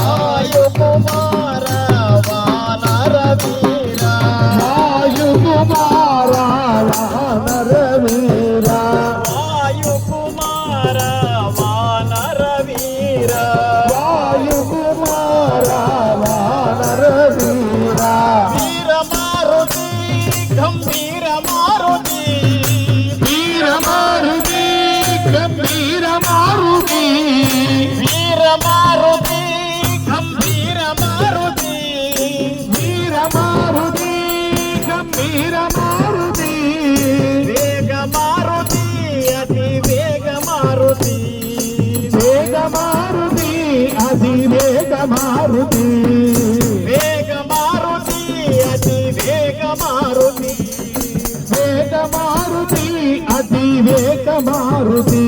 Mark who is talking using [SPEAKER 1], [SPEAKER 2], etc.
[SPEAKER 1] ವಾಯುಕುಮಾರ ವಾನರ ವೀರ
[SPEAKER 2] ವಾಯುಕುಮಾರ ವಾನರ ವೀರ
[SPEAKER 1] ವಾಯುಕುಮಾರ ವಾನರ ವೀರ
[SPEAKER 2] ವಾಯುಕುಮಾರ ವಾನರ ವೀರ
[SPEAKER 1] ವೀರ ಮಾರುತಿ ಗಂಭೀರ ಮಾರುತಿ
[SPEAKER 2] ವೀರ ಮಾರುತಿ ಗಂಭೀರ ಮಾರುತಿ
[SPEAKER 1] ವೀರ ಮಾರುತಿ ಗಂಭೀರ ಮಾರುತಿ
[SPEAKER 2] ವೀರ ಮಾರುತಿ ಗಂಭೀರ ಮಾರುತಿ
[SPEAKER 1] ವೇಗ ಮಾರುತಿ ಅತಿ ವೇಗ ಮಾರುತಿ
[SPEAKER 2] ವೇಗ ಮಾರುತಿ ಅತಿ ವೇಗ ಮಾರುತಿ
[SPEAKER 1] ವೇಗ ಮಾರುತಿ ಅತಿ ವೇಗ ಮಾರುತಿ
[SPEAKER 2] ವೇಗ ಮಾರುತಿ ಅತಿ ವೇಗ ಮಾರುತಿ